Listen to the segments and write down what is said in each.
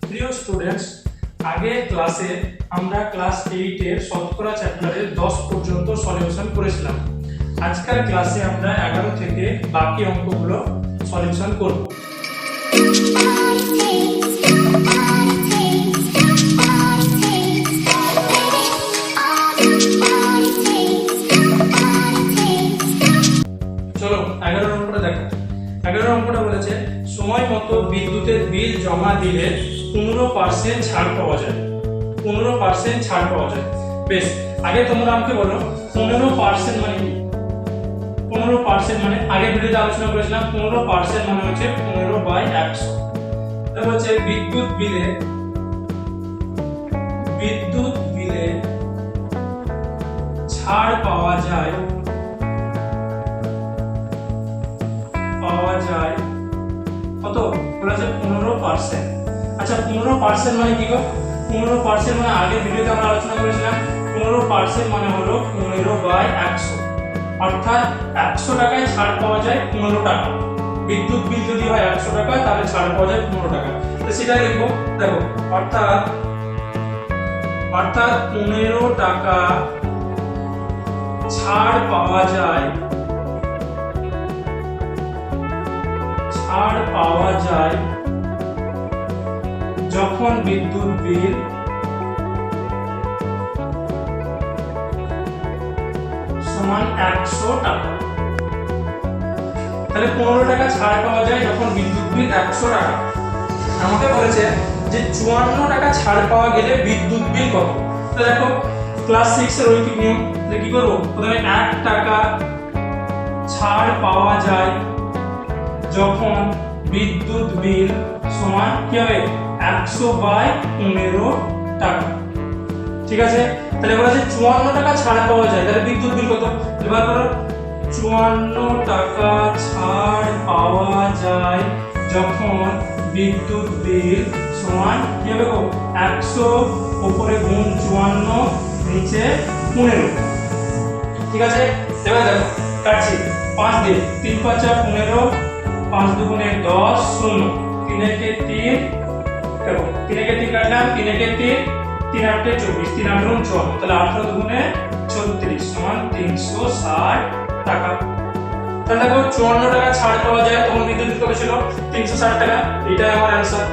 প্রিয় স্টুডেন্টস, আগে ক্লাসে আমরা ক্লাস 8 এর শতকরা চ্যাপ্টারের 10 পর্যন্ত সলিউশন করেছিলাম। আজকের ক্লাসে আমরা 11 থেকে বাকি অঙ্কগুলো সলিউশন করব। চলো 11 অঙ্কটা দেখো। 11 অঙ্কটা বলেছে সময় মতো বিদ্যুতের বিল জমা দিলে 15% ছাড় পাওয়া যায়। 15% ছাড় পাওয়া যায়। বেশ, আগে তোমরা আমাকে বলো 15% মানে কি? 15% মানে আগে ভিডিওতে আলোচনা করেছিলাম 15% মানে হচ্ছে 15/100। তাহলে হচ্ছে বিদ্যুৎ বিলে ছাড় পাওয়া যায় কত? বলেছে 15%। আচ্ছা 15% মানে কি গো? 15% মানে আগে ভিডিওতে আমরা আলোচনা করেছিলাম 15% মানে হলো 15/100। অর্থাৎ 100 টাকায় ছাড় পাওয়া যায় 15 টাকা। বিদ্যুৎ বিল যদি হয় 100 টাকা তাহলে ছাড় পাওয়া যায় 15 টাকা। তো সেটা লিখবো, দেখো অর্থাৎ 15 টাকা ছাড় পাওয়া যায় যখন বিদ্যুৎ বিল সমান 100 টাকা। তাহলে 15 টাকা ছাড় পাওয়া যায় যখন বিদ্যুৎ বিল 100 টাকা। আমাকে বলেছে যে 54 টাকা ছাড় পাওয়া গেলে বিদ্যুৎ বিল কত? তো দেখো ক্লাস 6 এর রৈখিক নিয়ম, তাহলে কি করব? প্রথমে 1 টাকা ছাড় পাওয়া যায় যখন বিদ্যুৎ বিল সমান কি হবে? 100/15 টাকা। ঠিক আছে, তাহলে বলেছে 54 টাকা ছাড় পাওয়া যায়, তাহলে বিদ্যুৎ বিল কত? এবার করো 54 টাকা ছাড় পাওয়া যায় যখন বিদ্যুৎ বিল সমান কি হবে গো? 100 উপরে গুণ 54 নিচে 15। ঠিক আছে, এবার দেখো কাটছি 5 দিয়ে 3 5 15, 5 দুগুণে 10, 0, 3 একে 3, দেখো 3 একে 3 কাটলাম, 3 একে 3, 3 8 24, 3 8 54, তাহলে 18 দুগুণে 36 সমান 360 টাকা। তাহলে দেখো 54 টাকা ছাড় পাওয়া যায় তখন বিদ্যুৎ বিল কত ছিল? 360 টাকা। এটাই আমার অ্যানসার।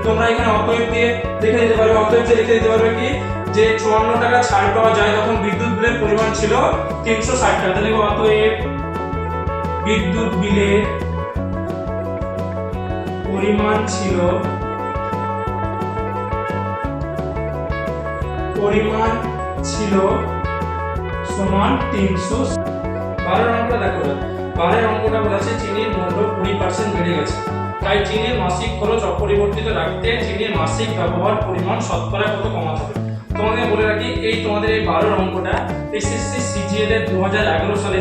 তোমরা এখানে অতএব দিয়ে লিখে দিতে পারবে, অতএব দিয়ে লিখে দিতে পারবে কি যে 54 টাকা ছাড় পাওয়া যায় তখন বিদ্যুৎ বিলের পরিমাণ ছিল 360 টাকা। তাহলে অতএব বিদ্যুৎ বিলের পরিমাণ ছিল সমান 300। 12 অঙ্কটা দেখো, 12 অঙ্কটা বলেছে চিনির মূল্য 20% বেড়ে গেছে, তাই চিনির মাসিক খরচ অপরিবর্তিত রাখতে চিনির মাসিক ব্যবহার পরিমাণ শতকরা কত কমাতে হবে। তোমাদের বলে রাখি এই তোমাদের এই 12 অঙ্কটা এসএসসি সিজিএল এর 2011 সালে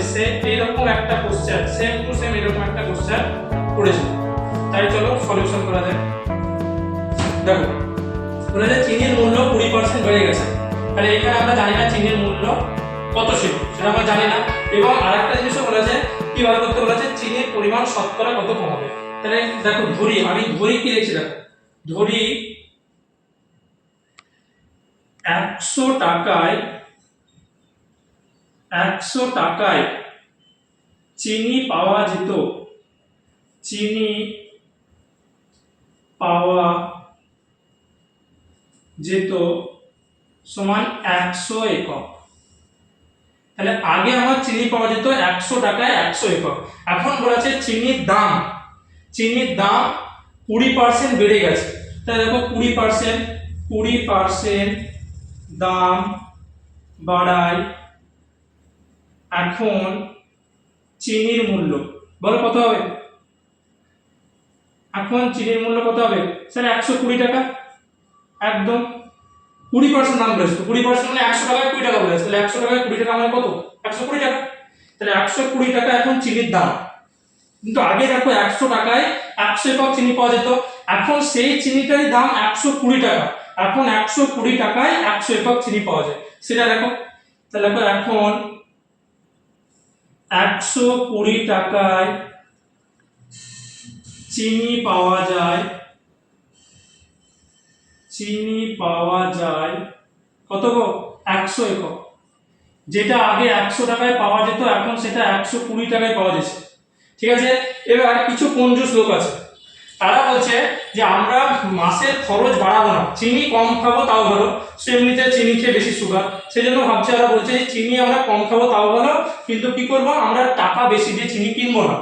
এইরকম একটা কোশ্চেন, সেম টু সেম এরকম একটা কোশ্চেন করেছিল। তাই চলো সলিউশন করা যাক। দেখো বলেছে চিনির মূল্য 20% বেড়ে গেছে, তাহলে এখানে আমরা জানি না চিনির মূল্য কত ছিল, সেটা আমরা জানি না। এবং আরেকটা জিনিসও বলেছে কি বার করতে বলেছে, চিনির পরিমাণ শতকরা কত কমাবে। তাহলে দেখো আমি ধরি কি লিখছি, দেখো ধরি 100 টাকায় চিনি পাওয়া যেত সমান 100 একক। তাহলে আগে আমার চিনি পাওয়া যেত 100 টাকায় 100 একক। এখন বলেছে চিনির দাম 20% বেড়ে গেছে। তাহলে দেখো 20% দাম বাড়ায় এখন চিনির মূল্য বলো কত হবে? এখন চিনির মূল্য কত হবে স্যার? 120 টাকা। একদম 20% দাম বলেছে, 20% মানে 100 টাকায় 20 টাকা বলেছে, তাহলে 100 টাকায় 20 টাকা মানে কত? 120 টাকা। তাহলে 120 টাকা এখন চিনির দাম। কিন্তু আগে দেখো 100 টাকায় 100 একক চিনি পাওয়া যেত, এখন সেই চিনিটারই দাম 120 টাকা। এখন 120 টাকায় 100 একক চিনি পাওয়া যায়, সেটা দেখো। তাহলে দেখো এখন 120 টাকায় চিনি পাওয়া যায় চিনি পাওয়া যায় কত গো 100 একক। যেটা আগে 100 টাকায় পাওয়া যেত এখন সেটা 120 টাকায় পাওয়া যাচ্ছে। ঠিক আছে, এবার কিছু কঞ্জুস লোক আছে, তারা বলছে যে আমরা মাসের খরচ বাড়াবো না, চিনি কম খাবো তাও ভালো, সে এমনিতে চিনি খেয়ে বেশি সুগার, সেই জন্য ভাবছে ওরা বলছে যে চিনি আমরা কম খাবো তাও ভালো, কিন্তু কি করবো আমরা টাকা বেশি দিয়ে চিনি কিনবো না।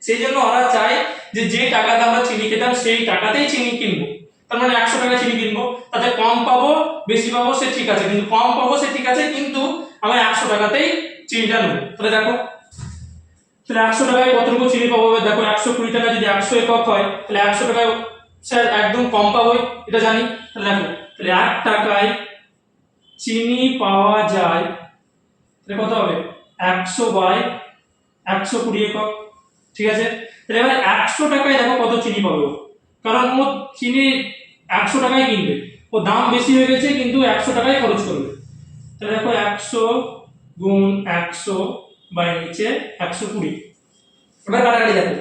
সেই জন্য ওরা চায় যে যে টাকাতে আমরা চিনি খেতাম সেই টাকাতেই চিনি কিনবো। তার মানে 100 টাকা চিনি কিনবো, তাতে কম পাবো বেশি পাবো সে ঠিক আছে, কিন্তু কম পাবো সে ঠিক আছে, কিন্তু আমি 100 টাকাতেই চিনিটা নেবো। তাহলে দেখো, তাহলে 100 টাকায় কতটুকু চিনি পাবো? দেখো 120 টাকা যদি 100 একক হয় তাহলে 100 টাকায় স্যার একদম কম পাবো, এটা জানি। তাহলে দেখো, তাহলে 1 টাকায় চিনি পাওয়া যায়, তাহলে কত হবে 100/120 একক। ঠিক আছে, তাহলে এবার 100 টাকায় দেখো কত চিনি পাবে, কারণ ও চিনি 100 টাকায় কিনবে, ও দাম বেশি হয়ে গেছে কিন্তু 100 টাকায় খরচ করবে। তাহলে দেখো 100 গুণ 100 বাই নিচে 120। এবার কাটাকাটি দেখো,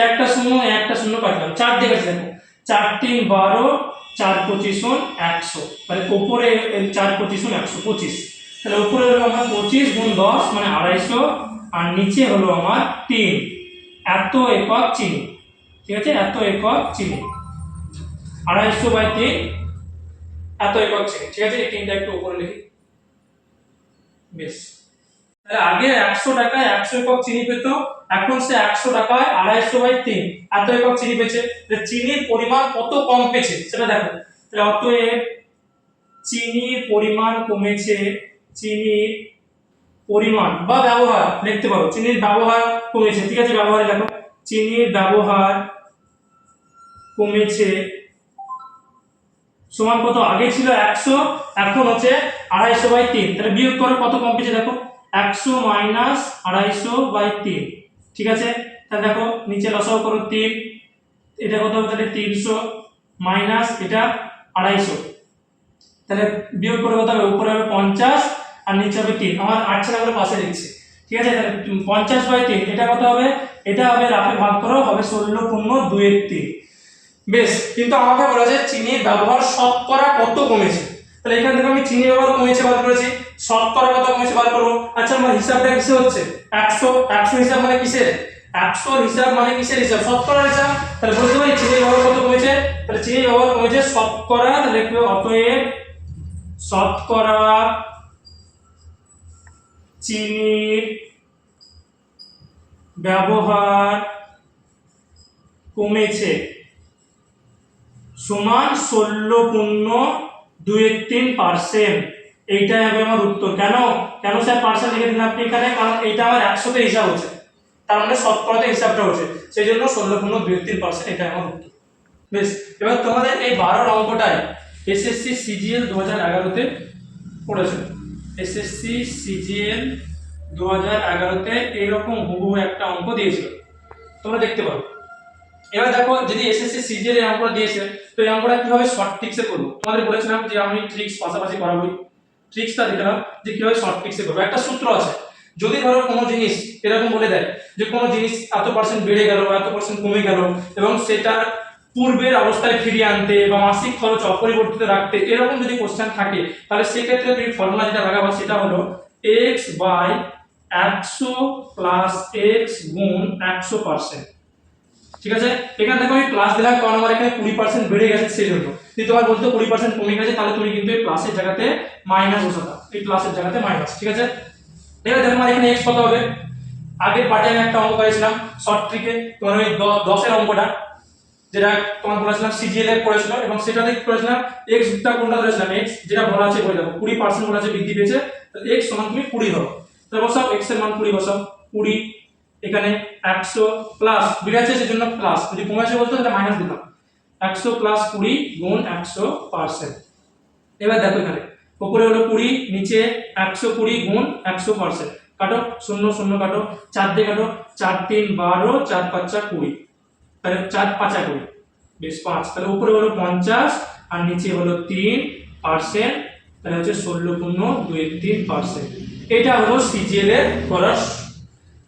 একটা শূন্য একটা শূন্য কাটলাম, 4 দিয়ে কাটছি, দেখো 4 3 12, 4 25 100, তাহলে উপরে 4 25 100 25, তাহলে উপরে হলো আমার 25 গুণ 10 মানে 250, আর নিচে হলো আমার 3, এত একক চিনি। ঠিক আছে, এত একক চিনি, 250/3 এত একক চিনি। ঠিক আছে, এই তিনটা একটু উপরে লিখি। বেশ, তাহলে আগে 100 টাকায় 100 একক চিনি পেত, এখন সে 100 টাকায় 250/3 এত একক চিনি পেয়েছে। চিনির পরিমাণ কত কম পেয়েছে সেটা দেখো, তাহলে অতএব চিনির পরিমাণ কমেছে, চিনির পরিমাণ বা ব্যবহার লিখতে পারো, চিনির ব্যবহার কমেছে। ঠিক আছে, ব্যবহারে দেখো চিনির ব্যবহার কমেছে সমান কত, আগে ছিল 100 এখন হচ্ছে 250/3, তাহলে বিয়োগ করে কত কম পেয়েছে দেখো, 100 মাইনাস 250/3। ঠিক আছে, তাহলে দেখো নিচে লসাগু করো 3, এটা কত হবে তাহলে 300 মাইনাস এটা 250, তাহলে বিয়োগ করে কত হবে, উপরে হবে 50 আর নিচে হবে 3, আমার 8 ছাড়া করে পাশে লিখছি। ঠিক আছে, তাহলে 50/3 এটা কত হবে, এটা হবে রাফে ভাগ করো, হবে 16.213। বেশ, কিন্তু আমাকে বলেছে চিনির ব্যবহার শতকরা কত কমেছে, তাহলে এখান থেকে আমি চিনির ব্যবহার কমেছে বার করেছি, শতকরা কত কমেছে বার করব। আচ্ছা, আমার হিসাবটা কিসে হচ্ছে, 100 হিসাব মানে কিসের, 100 হিসাব মানে কিসের হিসাব, শতকরা হিসাব। তাহলে বলতে পারি চিনির ব্যবহার কত কমেছে, তাহলে চিনির ব্যবহার কমেছে শতকরা, তাহলে লিখবে অতএব শতকরা চিনির ব্যবহার কমেছে সমান 16.213%। এইটাই হবে আমার উত্তর। কেন কেন স্যার পার্সেন্ট লিখে দিন আপনি এখানে, কারণ এটা আমার 100তে হিসাব হচ্ছে, তার মানে শতকরাতে হিসাবটা হচ্ছে, সেই জন্য 16.213% এটা আমার উত্তর। বেশ, এবার তোমাদের এই 12 অঙ্কটাই এসএসসি সিজিএল 2011-তে পড়েছে। এসএসসি সিজিএল 2011-তে এইরকম হুবহু একটা অঙ্ক দিয়েছিল, তোমরা দেখতে পারো। এবার দেখো, যদি এসএসসি সিজিএল এর অঙ্কটা দিয়েছে তো এই অঙ্কটা কিভাবে শর্ট ট্রিক্সে করব, তোমাদের বলেছিলাম যে আমি ট্রিক্স পাশাপাশি করাবই, ট্রিক্সটা দেখালাম যে কিভাবে শর্ট ট্রিক্সে করব। একটা সূত্র আছে, যদি ধরো কোনো জিনিস এরকম বলে দেয় যে কোনো জিনিস এত পার্সেন্ট বেড়ে গেল বা এত পার্সেন্ট কমে গেল এবং সেটার পূর্বের অবস্থায় ফিরিয়ে আনতে বা মাসিক খরচ অপরিবর্তিত রাখতে, এরকম যদি কোশ্চেন থাকে তাহলে সেক্ষেত্রে তুমি ফর্মুলা যেটা লাগাবো সেটা হলো x/100 + x গুণ 100%। ঠিক আছে, এখান থেকে আমি প্লাস দিলাম কারণ আমার এখানে 20% বেড়ে গেছে সেই জন্য। যদি তোমার বলতে 20% কমে গেছে তাহলে তুমি কিন্তু এই প্লাসের জায়গাতে মাইনাস বসাতা, এই প্লাসের জায়গাতে মাইনাস। ঠিক আছে, এবার দেখো আমার এখানে x কত হবে, আগের পার্টে আমি একটা অঙ্ক করেছিলাম শর্ট ট্রিকে, তোমার ওই 10 এর অঙ্কটা যেটা তোমার বলেছিলাম সিজিএল এর পড়েছিল, এবং সেটাতে কি করেছিলাম x টা কোনটা ধরেছিলাম, x যেটা বলা আছে বলে দেখো 20% বলা আছে বৃদ্ধি পেয়েছে, তাহলে x সমান তুমি 20 ধরো, তাহলে বসাও x এর মান 20 বসাও, 20 এখানে 100 প্লাস বেড়ে আছে সেজন্য প্লাস, যদি কমেছে বলতো তাহলে মাইনাস দিতাম, 100 + 20 গুণ 100%। এবার দেখো এখানে উপরে হলো 20, নিচে 120 গুণ 100%, কাটো 0 0 কাটো, 4 দিয়ে কাটো, 4 3 12, 4 5 20, তাহলে 4 5 20, বেশ 5, তাহলে উপরে হলো 50 আর নিচে হলো 3%, তাহলে হচ্ছে 16.213%। এটা হলো সিজিএল এর করার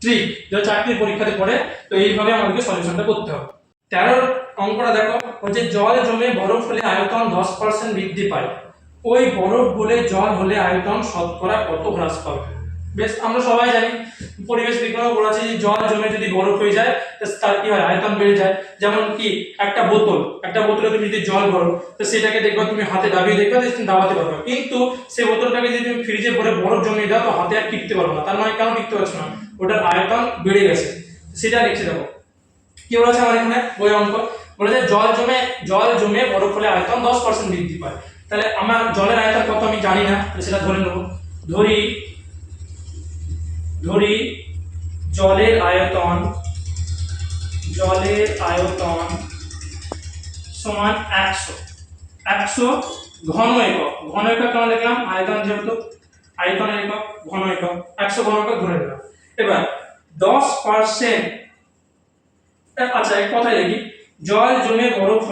ট্রিক, যেটা চাকরির পরীক্ষাতে পড়ে, তো এইভাবে আমাদেরকে সলিউশনটা করতে হবে। 13 অঙ্কটা দেখো, হচ্ছে জল জমে বরফ হলে আয়তন 10% বৃদ্ধি পায়, ওই বরফ গলে জল হলে আয়তন শতকরা কত হ্রাস পাবে। বেশ, আমরা সবাই জানি, পরিবেশ বিজ্ঞানও বলেছে যে জল জমে যদি বরফ হয়ে যায় তার কি হয়, আয়তন বেড়ে যায়। যেমন কি একটা বোতলে তুমি যদি জল ভরো, তো সেটাকে দেখবা তুমি হাতে দাবিয়ে দেখবা যে তুমি দাবাতে পারবে, কিন্তু সেই বোতলটাকে যদি তুমি ফ্রিজে ভরে বরফ জমিয়ে দাও তো হাতে আর টিকতে পারবে না। তার মানে কেন টিকতে পারছো না, ওটার আয়তন বেড়ে গেছে। সেটা লিখে দেখো কি বলেছে আমার এখানে বই অঙ্ক, বলেছে জল জমে বরফ হলে আয়তন 10% বৃদ্ধি পায়। তাহলে আমার জলের আয়তন কত আমি জানি না, সেটা ধরে নেব। ধরি জলের আয়তন সমান 100 ঘন একক। ঘন একক কেন লিখলাম, আয়তন যেহেতু আয়তনের একক, ঘন একক 100 ঘন একক ধরে নিলাম। এবার 10%, আচ্ছা এক কথাই লিখি, জল জমে বরফ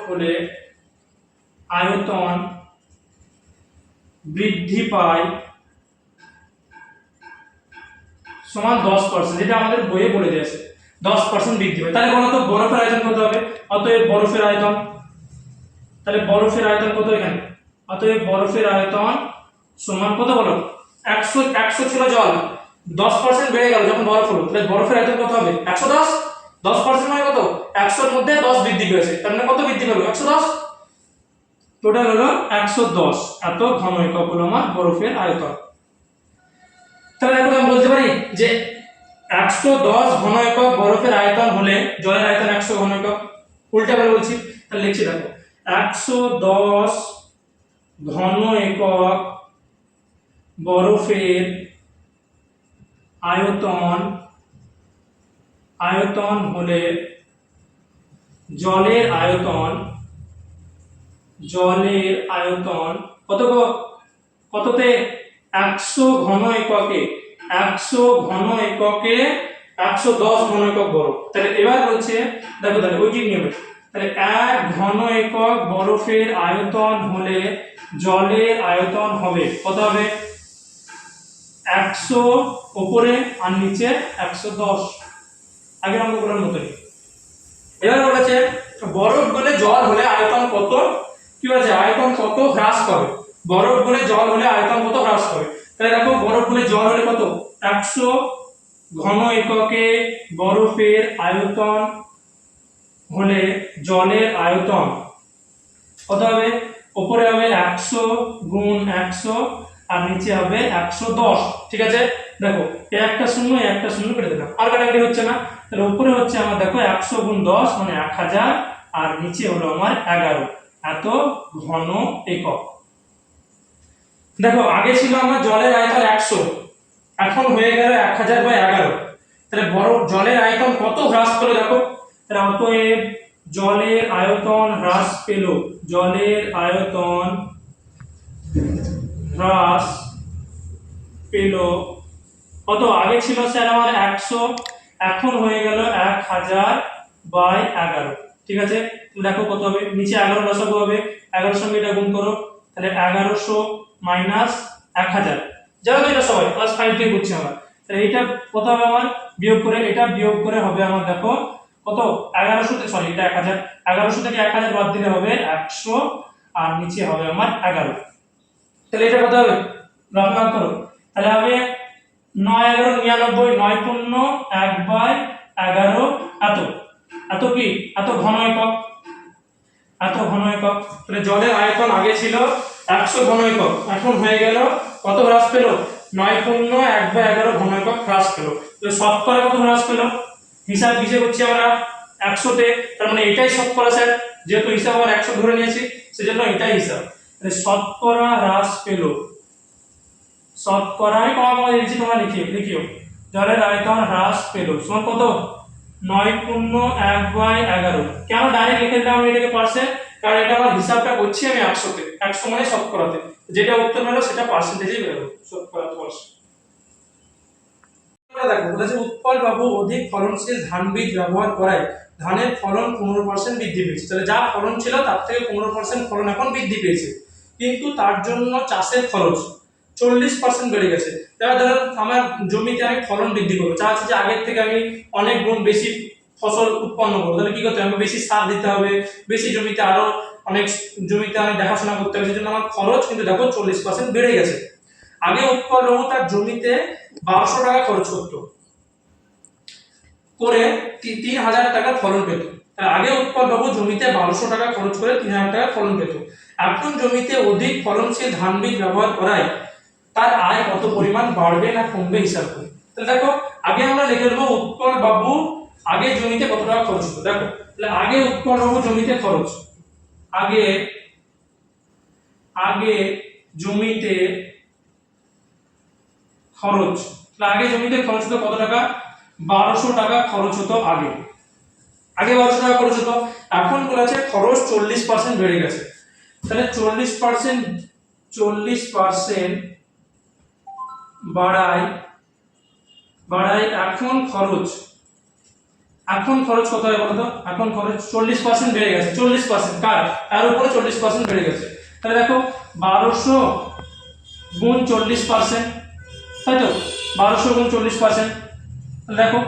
হলে আয়তন বৃদ্ধি পায় সমান 10%, যেটা আমাদের বইয়ে বলে দিয়েছে 10% বৃদ্ধি পায়। তাহলে বলো তো বরফের আয়তন কত হবে, অতএব বরফের আয়তন কত এখানে, অতএব বরফের আয়তন সমান কত বলো, 100 ছিল জল, 10% বেড়ে গেল যখন বরফ হলো, তাহলে বরফের আয়তন কত হবে 110। 10% মানে কত, 100 এর মধ্যে 10 বৃদ্ধি পেয়েছে, তার মানে কত বৃদ্ধি পেল 110, টোটাল হলো 110। এত ঘন একক হলো আমার বরফের আয়তন। তাহলে এখন আমি বলতে পারি যে 110 ঘন একক বরফের আয়তন হলে জলের আয়তন 100 ঘন একক। উল্টা করে বলছি, তাহলে লিখছি দেখো, 110 ঘন একক বরফের আয়তন হলে জলের আয়তন কততে 100 ঘন এককে 110 ঘন একক বরফ। তাহলে এবার বলছে দেখো, তাহলে ওই নিয়মে, তাহলে 1 ঘন একক বরফের আয়তন হলে জলের আয়তন হবে কত হবে, 100 উপরে আর নিচে 110, আগের অঙ্কগুলোর মতই। এবার বলেছে বরফ গলে জল হলে আয়তন কত, কি বলেছে আয়তন কত হ্রাস পাবে, বরফ গলে জল হলে আয়তন কত হ্রাস পাবে। তাহলে দেখো বরফ গলে জল হলে কত, 100 ঘন এককে বরফের আয়তন হলে জলের আয়তন কত হবে, উপরে হবে 100 গুণ 100 আর নিচে হবে 110। ঠিক আছে, দেখো এই একটা শূন্য কেটে দিলাম, আর কাটাকাটি হচ্ছে না। তাহলে উপরে হচ্ছে আমার দেখো 100 গুণ 10 মানে 1000, আর নিচে হলো আমার 11, এত ঘন একক। দেখো আগে ছিল আমার জলের আয়তন 100, এখন হয়ে গেল 1000/11। তাহলে জলের আয়তন কত হ্রাস পেল দেখো, তাহলে অতএব জলের আয়তন হ্রাস পেল কত, আগে ছিল স্যার আমার 100, এখন হয়ে গেল 1000/11। ঠিক আছে, দেখো কত হবে, নিচে 11 বসাবো, হবে 11 সঙ্গে এটা গুণ করো, তাহলে 1100 মাইনাস 1000, জানো তো এটা সবাই ক্লাস 5 থেকে করছি আমরা। তাহলে এটা কত হবে আমার, বিয়োগ করে এটা বিয়োগ করে হবে আমার দেখো কত, 1100 তে সরি এটা 1000, 1100 থেকে 1000 বাদ দিলে হবে 100 আর নিচে হবে আমার 11। তাহলে এটা কত হবে, ভাগ করো, তাহলে হবে 9 11 99, 9 পূর্ণ 1/11, এত কি, এত ঘন একক। তাহলে জলের আয়তন আগে ছিল 100 ঘন একক, এখন হয়ে গেল কত হ্রাস পেল, 9 পূর্ণ 1/11 ঘন একক হ্রাস পেল। তো শতকরা কত হ্রাস পেল, হিসাব কিসে করছি আমরা 100 তে, তার মানে এটাই শতকরা স্যার, যেহেতু হিসাব আমরা 100 ধরে নিয়েছি সেজন্য এটাই হিসাব। তাহলে শতকরা হ্রাস পেল, শতকরায় কমা দিয়েছি, তোমরা লিখিও জলের আয়তন হ্রাস পেল সমান কত, 9 পূর্ণ 1/11। কেন ডাইরেক্ট লিখে দিলাম আমি এটাকে পার্সেন্ট, কারণ এটা আমার হিসাবটা করছি আমি 100 তে, 100 মানে শতকরাতে, যেটা উত্তর হলো সেটা পার্সেন্টেজে বেরোবে, শতকরাতে পার্সেন্ট। দেখো বলেছে উৎপল বাবু অধিক ফলনশীল ধান বীজ ব্যবহার করায় ধানের ফলন 15% বৃদ্ধি পেয়েছে। তাহলে যা ফলন ছিল তার থেকে 15% ফলন এখন বৃদ্ধি পেয়েছে, কিন্তু তার জন্য চাষের খরচ 40% বেড়ে গেছে। এবার ধরো আমার জমিতে আমি ফলন বৃদ্ধি করবো, চাচ্ছি যে আগের থেকে আমি অনেক গুণ বেশি ফসল উৎপন্ন করবো, তাহলে কি করতে হবে, বেশি সার দিতে হবে, বেশি জমিতে আরো অনেক জমিতে আমি দেখাশোনা করতে হবে, সেজন্য আমার খরচ কিন্তু দেখো 40% বেড়ে গেছে। আগে উৎপন্ন তার জমিতে 1200 টাকা খরচ করতো করে 3000 টাকা ফলন পেত। আগে উৎপাদক জমিতে 1200 টাকা খরচ করে 3000 টাকা ফলন পেত। এখন জমিতে অধিক ফলনশীল ধান বীজ ব্যবহার করায় তার আয় কত পরিমাণ বাড়বে না কমবে হিসাব করি। তাহলে দেখো আগে আমরা লিখে দেবো উৎপল বাবু আগে জমিতে কত টাকা খরচ হতো। দেখো তাহলে আগে উৎপল বাবু জমিতে খরচ, আগে আগে জমিতে খরচ, তাহলে আগে জমিতে খরচ হতো কত টাকা, 1200 টাকা খরচ হতো আগে, আগে 1200 টাকা খরচ হতো। এখন বলেছে খরচ 40% বেড়ে গেছে, তাহলে 40% বাড়ায় এখন খরচ কত হয় বলতো, এখন খরচ 40% বেড়ে গেছে, 40% কার, তার উপরে 40% বেড়ে গেছে। তাহলে দেখো 1200 গুণ 40%, তাই তো 1200 গুণ 40%, দেখো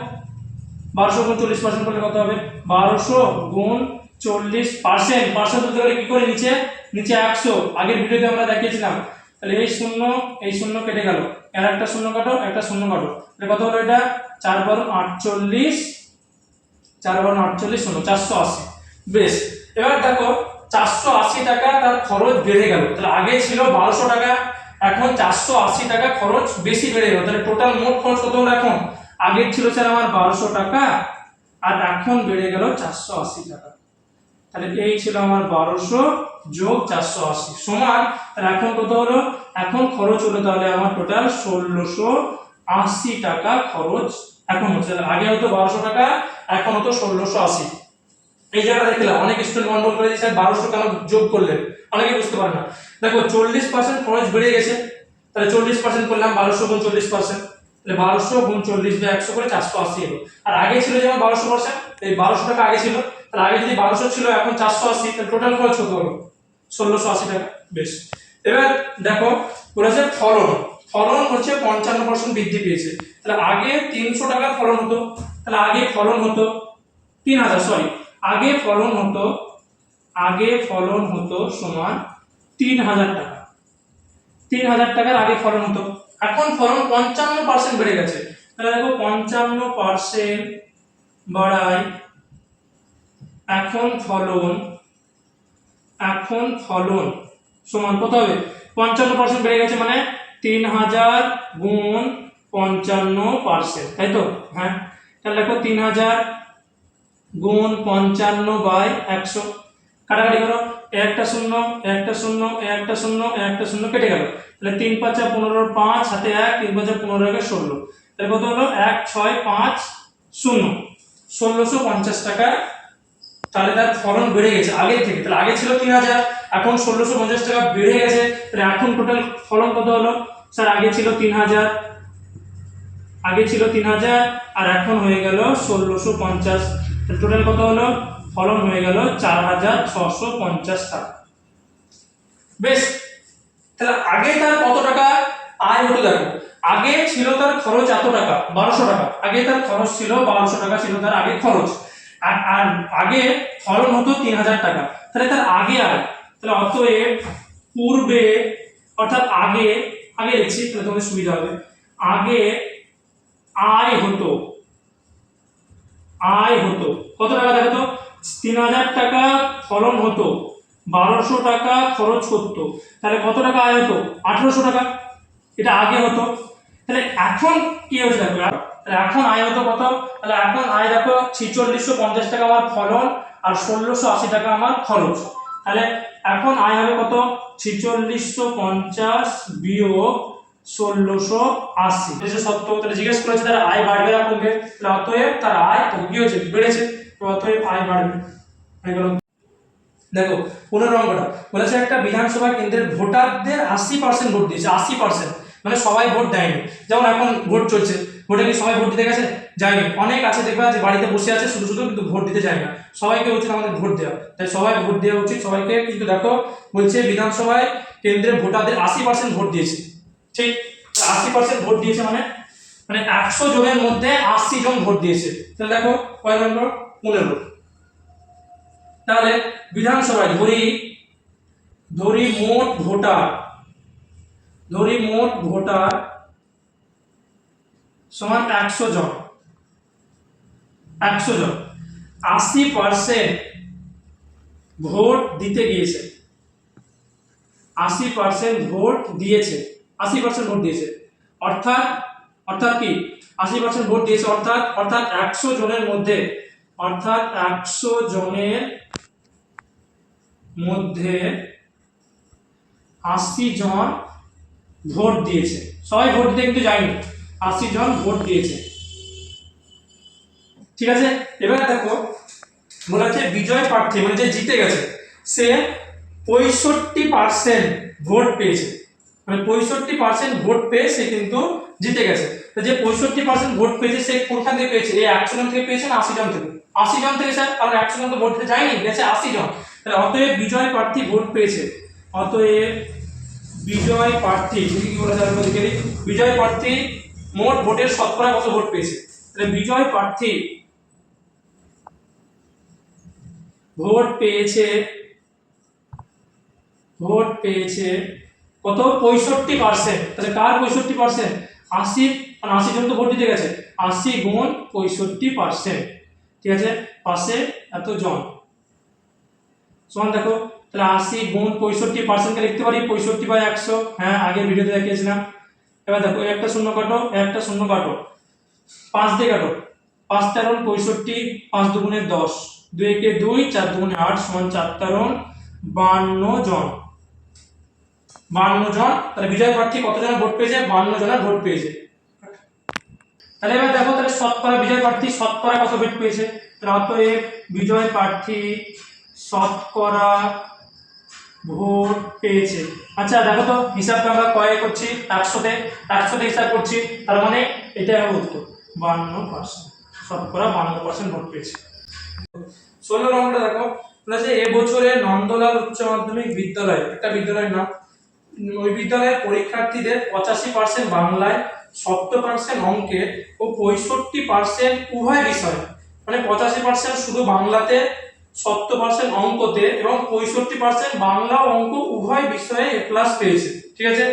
1200 গুণ 40% করলে কত হবে, 1200 গুণ 40%, পার্সেন্ট তুলতে গেলে কি করে নিচে 100, আগের ভিডিওতে আমরা দেখিয়েছিলাম। তাহলে এই শূন্য কেটে গেল, আর একটা শূন্য কাটো, একটা শূন্য কাটো, তাহলে কত হলো এটা 4 × 48, 4 × 48 শূন্য, 480। বেশ, এবার দেখো 480 টাকা তার খরচ বেড়ে গেল, তাহলে আগে ছিল 1200 টাকা, এখন 480 টাকা খরচ বেশি বেড়ে গেল, তাহলে টোটাল মোট খরচ কত হলো, এখন আগে ছিল স্যার আমার 1200 টাকা আর এখন বেড়ে গেল 480 টাকা। তাহলে এই ছিল আমার 1200 যোগ 480 সমান, তাহলে এখন কত হলো, এখন খরচ হলো তাহলে আমার টোটাল 1680 টাকা খরচ এখন হচ্ছে। আগে হতো 1200 টাকা, এখন হতো 1680। এই জায়গাটা দেখলাম অনেক স্টুডেন্ট গন্ডগোল করে দিয়েছে 1200 কেন যোগ করলেন, অনেকে বুঝতে পারে না। দেখো 40% খরচ বেড়ে গেছে, তাহলে 40% করলাম 1200 গুণ 40%, তাহলে 1200 গুণ 40 বাই 100 করে 480 এলো। আর আগে ছিল যেমন 1200%, এই 1200 টাকা আগে ছিল, তাহলে আগে যদি 1200 ছিল এখন 480, তাহলে টোটাল খরচ কত হলো 1680 টাকা। বেশ, এবার দেখো বলেছে ফলন হচ্ছে 55% বৃদ্ধি পেয়েছে, তাহলে আগে 300 টাকার ফলন হতো, তাহলে আগে ফলন হতো 3000, সরি আগে ফলন হতো সমান 3000 টাকা, 3000 টাকার আগে ফলন হতো, এখন ফলন 55% বেড়ে গেছে, তাহলে দেখো 55% বাড়ায় এখন ফলন সমান কত হবে, 55% বেড়ে গেছে মানে 3000 গুণ 55%, তাই তো, হ্যাঁ তাহলে দেখো 3000 গুণ 55 বাই 100, কাটাকাটি করো, একটা শূন্য একটা শূন্য একটা শূন্য একটা শূন্য কেটে গেল, তাহলে 3 × 5 = 15, 5 হাতে 1, 3 × 5 = 15, 16, তাহলে কত হলো 1650, 1650 টাকা। তাহলে তার ফলন বেড়ে গেছে আগের থেকে, তাহলে আগে ছিল 3000, এখন 1650 টাকা বেড়ে গেছে, তাহলে এখন টোটাল ফলন কত হলো, স্যার আগে ছিল 3000, আর এখন হয়ে গেল 1650, টোটাল কত হলো, ফলন হয়ে গেল 4650 টাকা। বেশ, তাহলে আগে তার কত টাকা আয় হতো, দেখো আগে ছিল তার খরচ এত টাকা 1200 টাকা, আগে তার খরচ ছিল 1200 টাকা ছিল তার আগে খরচ, আর আগে ফলন হতো 3000 টাকা, তাহলে তার আগে আয়, তাহলে অতএব পূর্বে অর্থাৎ আগে লিখছি তাহলে তোমাদের সুবিধা হবে, আগে আয় হতো কত টাকা, দেখো তো 3000 টাকা ফলন হতো, 1200 টাকা খরচ করতো, তাহলে কত টাকা আয় হতো 1800 টাকা, এটা আগে হতো। তাহলে এখন কি হচ্ছে দেখো, তাহলে এখন আয় হতো কত, তাহলে এখন আয় দেখো 4650 টাকা আমার ফলন আর 1680 টাকা আমার খরচ, তাহলে এখন আয় হবে কত 4650 বিয়োগ 1680, 70, তাহলে জিজ্ঞেস করেছে তার আয় বাড়বে না কমবে, তাহলে অতএব তার আয় কি হয়েছে, বেড়েছে, অতএব আয় বাড়বে। দেখো 15 নম্বরটা বলেছে একটা বিধানসভা কেন্দ্রের ভোটারদের 80% ভোট দিয়েছে, 80% মানে সবাই ভোট দেয়নি, যেমন এখন ভোট চলছে, ভোটে কি সবাই ভোট দিতে গেছে, যায়নি, অনেক আছে দেখবা যে বাড়িতে বসে আছে শুধু কিন্তু ভোট দিতে যায় না, সবাইকে উচিত আমাদের ভোট দেওয়া, তাই সবাই ভোট দেওয়া উচিত সবাইকে। কিন্তু দেখো বলছে বিধানসভায় কেন্দ্রের ভোটারদের 80% ভোট দিয়েছে, ঠিক, 80% ভোট দিয়েছে মানে মানে 100 জনের মধ্যে 80 জন ভোট দিয়েছে। তাহলে দেখো কয় নম্বর, 15। তাহলে বিধানসভায় ধরি মোট ভোটার সমান 100 জন, 80% ভোট দিতে গিয়েছে, 80% ভোট দিয়েছে, 80% ভোট দিয়েছে, অর্থাৎ কি 80% ভোট দিয়েছে অর্থাৎ 100 জনের মধ্যে, 80 জন ভোট দিয়েছে। সবাই ভোট দিতে কিন্তু যায়নি, 80 জন ভোট দিয়েছে। ঠিক আছে, এবার দেখো বলা হচ্ছে বিজয় প্রার্থী মানে যে জিতে গেছে সে 65% ভোট পেয়েছে, মানে 65% ভোট পেয়ে সে কিন্তু জিতে গেছে। তো যে 65% ভোট পেয়েছে সে কোনখান থেকে পেয়েছে, এই 100 জন থেকে পেয়েছে না 80 জন থেকে? 80 জন থেকে স্যার, কারণ 100 জন তো ভোট দিতে যায়নি, গেছে 80 জন। তাহলে অতএব বিজয় প্রার্থী ভোট পেয়েছে, অতএব বিজয় প্রার্থী কি বলা যাবে দেখে দিই, বিজয় প্রার্থী মোট ভোটের শতকরা কত ভোট পেয়েছে? তাহলে বিজয় প্রার্থী ভোট পেয়েছে কত, 65%। তাহলে কার 65%? 80, মানে 80 জন তো ভোট দিতে গেছে, 80 গুণ 65%, ঠিক আছে, পাশে এত জন সমান দেখো, তাহলে 80 গুণ 65% কে লিখতে পারি 65/100, হ্যাঁ আগের ভিডিওতে দেখিয়েছিলাম। এবার দেখো একটা শূন্য কাটো, 5 দিয়ে কাটো, 5 তেরোন 65, 5 দুগুণে 10, 2 একে 2, 4 দুগুণে 8 সমান 4 তেরোন 52 জন, 52 জন। তাহলে বিজয় প্রার্থী কত জনের ভোট পেয়েছে? 52 জনের ভোট পেয়েছে। তাহলে এবার দেখো তাহলে শতকরা বিজয় প্রার্থী শতকরা কত ভোট পেয়েছে? তাহলে অতএব বিজয় প্রার্থী শতকরা ভোট পেয়েছে। আচ্ছা দেখো তো হিসাবটা আমরা কয়ে করছি, 100 তে হিসাব করছি, তার মানে এটা হবে উত্তর 52%, শতকরা 52% ভোট পেয়েছে। 16 নম্বরটা দেখো বলেছে এবছরে নন্দলাল উচ্চ মাধ্যমিক বিদ্যালয়, একটা বিদ্যালয়ের নাম, ওই বিদ্যালয়ের পরীক্ষার্থীদের 85% বাংলায়, 70% অঙ্কে ও 65% উভয় বিষয়ে, মানে 85% শুধু বাংলাতে, 70% অঙ্কতে এবং 65% বাংলা ও অঙ্ক উভয় বিষয়ে এ প্লাস পেয়েছে। ঠিক আছে,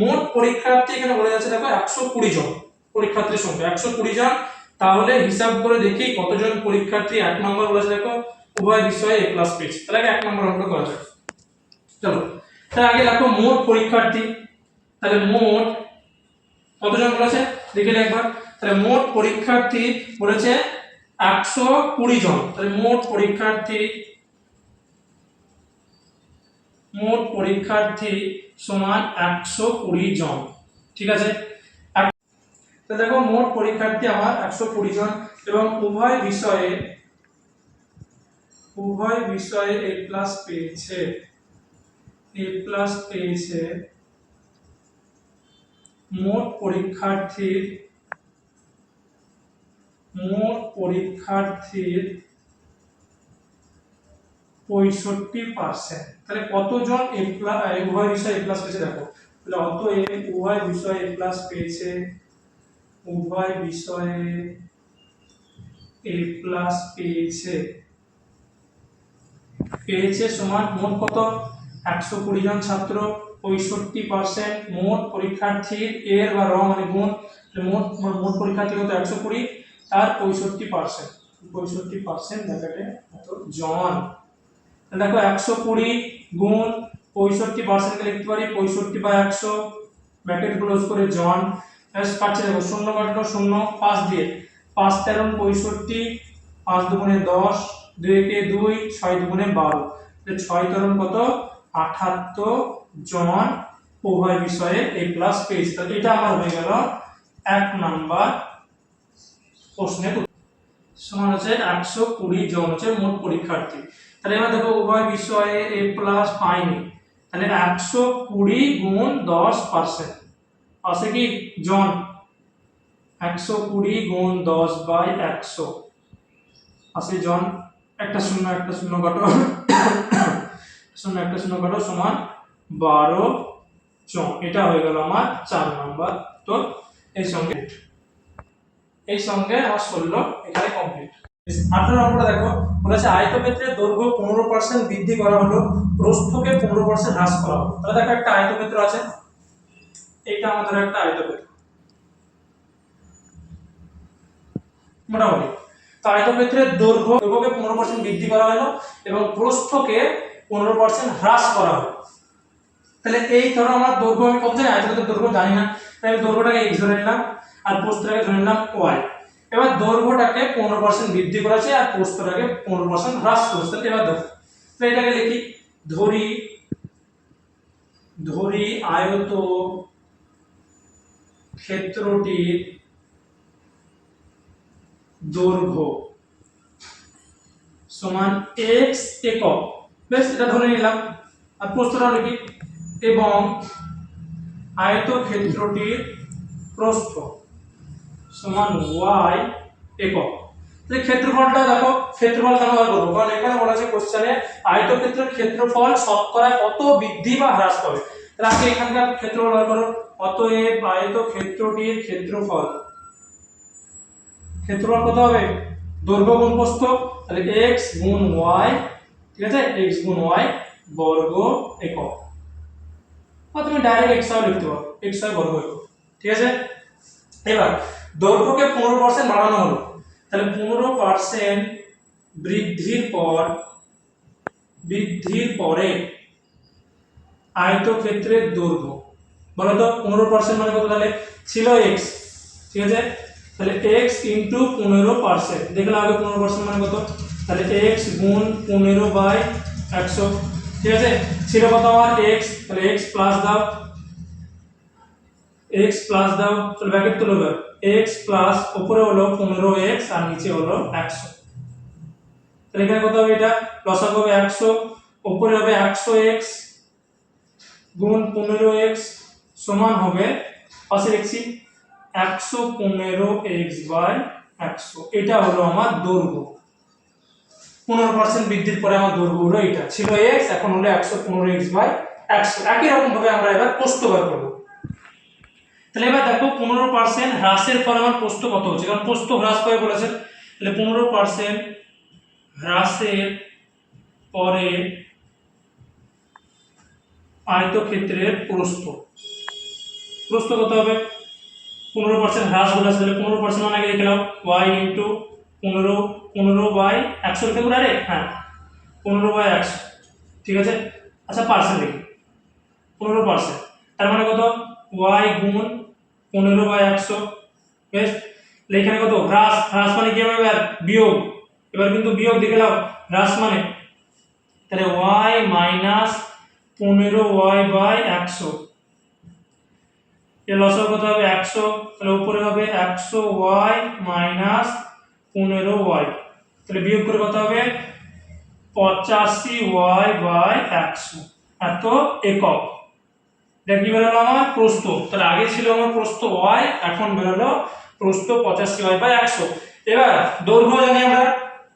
মোট পরীক্ষার্থী এখানে বলা যাচ্ছে দেখো 120 জন, পরীক্ষার্থীর সংখ্যা 120 জন। তাহলে হিসাব করে দেখি কতজন পরীক্ষার্থী, 1 নম্বর বলেছে দেখো উভয় বিষয়ে এ প্লাস পেয়েছে, তাহলে 1 নম্বর অঙ্ক করা যাক। চলো তার আগে দেখো মোট পরীক্ষার্থী, তাহলে মোট কতজন বলেছে দেখে নিই একবার। তাহলে মোট পরীক্ষার্থী বলেছে 120 জন, তাহলে মোট পরীক্ষার্থী সমান 120 জন। ঠিক আছে, তো দেখো মোট পরীক্ষার্থী আমার 120 জন এবং উভয় বিষয়ে এ প্লাস পেয়েছে, মোট পরীক্ষার্থীর 65%। তাহলে কতজন উভয় বিষয়ে এ প্লাস পেয়েছে দেখো, তাহলে অতএব উভয় বিষয়ে এ প্লাস পেয়েছে সমান মোট কত, 120 জন ছাত্র, 65% মোট পরীক্ষার্থীর এর বা র মানে গুণ, মোট পরীক্ষার্থী কত 120, তার 65% ব্র্যাকেটে কত জন। দেখো 120 গুণ 65% কে লিখতে পারি 65/100, ব্র্যাকেট ক্লোজ করে জন, পাচ্ছে দেখো শূন্য কাটলো শূন্য, 5 দিয়ে 5 তেরোন 65, 5 দুগুণে 10, 2 একে 2, 6 দুগুণে 12, 6 তেরোন কত 78 জন উভয় বিষয়ে এ প্লাস পেয়েছে। তাহলে এটা আমার হয়ে গেল 1 নাম্বার প্রশ্নের সমান হচ্ছে 120 জন হচ্ছে মোট পরীক্ষার্থী। তাহলে এবার দেখো উভয় বিষয়ে এ প্লাস পাইনি, তাহলে 120 গুণ 10% আছে কি জন, 120 গুণ 10/100 আছে জন, একটা শূন্য কাটো, শূন্য একটা শূন্য কাটো সমান 12 এটা হয়ে গেল আমার 4 নাম্বার। তো এই সঙ্গে আমার 16 এখানে কমপ্লিট। 18 নম্বরটা দেখো, বলেছে আয়তক্ষেত্রের দৈর্ঘ্য 15% বৃদ্ধি করা হলো, প্রস্থকে 15% হ্রাস করা হলো। তাহলে দেখো একটা আয়তক্ষেত্র আছে, এটা আমাদের একটা আয়তক্ষেত্র মোটামুটি। তো আয়তক্ষেত্রের দৈর্ঘ্যকে 15% বৃদ্ধি করা হলো এবং প্রস্থকে 15% হ্রাস করা হলো। তাহলে এই ধরো আমার দৈর্ঘ্য আমি কত জানি, আয়তক্ষেত্রের দৈর্ঘ্য জানি না, তাই আমি দৈর্ঘ্যটাকে x ধরে নিলাম আর প্রস্থটাকে ধরে নিলাম y। এবার দৈর্ঘ্যটাকে 15% বৃদ্ধি করেছে আর প্রস্থটাকে 15% হ্রাস করেছে। তাহলে এবার দেখো, তো এটাকে লিখি, ধরি আয়ত ক্ষেত্রটির দৈর্ঘ্য সমান x একক, বেশ এটা ধরে নিলাম, আর প্রস্থটা লিখি, এবং আয়তক্ষেত্রটির প্রস্থ সমান y একক। তাহলে ক্ষেত্রফলটা দেখো, ক্ষেত্রফল কেন বার করবো, কারণ এখানে বলা আছে কোশ্চেনে আয়তক্ষেত্রের ক্ষেত্রফল শতকরা কত বৃদ্ধি বা হ্রাস পাবে। তাহলে আগে এখানকার ক্ষেত্রফল বার করো, অতএব আয়তক্ষেত্রটির ক্ষেত্রফল কত হবে, দৈর্ঘ্য গুণ প্রস্থ, তাহলে x গুণ y, ঠিক আছে, x গুণ y বর্গ একক, বা তুমি ডাইরেক্ট x হয় লিখতে পারো, x হয় বর্গ একক, ঠিক আছে। এবার দৈর্ঘ্যকে 15% বাড়ানো হলো, তাহলে 15% বৃদ্ধির পরে আয়তক্ষেত্রের দৈর্ঘ্য, বলো তো 15% মানে কত, তাহলে ছিল x, ঠিক আছে, তাহলে x ইনটু 15%, দেখলাম আগে 15% মানে কত, তাহলে x গুণ 15/100, ঠিক আছে, ছিল কত আমার x, তাহলে x প্লাস দাও, তাহলে ব্র্যাকেট তুলে দাও, x প্লাস উপরে হলো 15x আর নিচে হলো 100, তাহলে এখানে কত হবে, এটা লসাগু হবে 100, উপরে হবে 100x গুণ 15x সমান হবে পাশে লিখছি 115x/100, এটা হলো আমার দৈর্ঘ্য। 15% বৃদ্ধির পরে আমার দৈর্ঘ্য হলো এটা, ছিল x এখন হলো 115x/100। একই রকম ভাবে আমরা এবার প্রস্থ বার করব। তাহলে এবার দেখো 15% হ্রাসের ফলে আমার প্রস্থ কত হচ্ছে, কারণ প্রস্থ হ্রাস পাবে বলেছে, তাহলে 15% হ্রাসের পরে আয়তক্ষেত্রের প্রস্থ কত হবে, 15% হ্রাস বলেছে, তাহলে 15% মানে আগে লিখলাম y ইনটু 15/100 লিখতে পারে, হ্যাঁ 15/100, ঠিক আছে। আচ্ছা পার্সেন্ট লিখি 15%, তার মানে কত y গুণ 15/100, বেশ। এখানে কত হ্রাস মানে কি হবে, এবার বিয়োগ, এবার কিন্তু বিয়োগ দেখে নাও, হ্রাস মানে, তাহলে y মাইনাস 15y/100, এর লসাগু কত হবে 100, তাহলে উপরে হবে 100y মাইনাস 15y, তাহলে বিয়োগ করে কত হবে 85y/100, এত একক। এটা কি বেরোলো আমার প্রস্থ, তাহলে আগে ছিল আমার প্রস্থ y, এখন বেরোলো প্রস্থ 85y/100। এবার দৈর্ঘ্য জানি আমরা,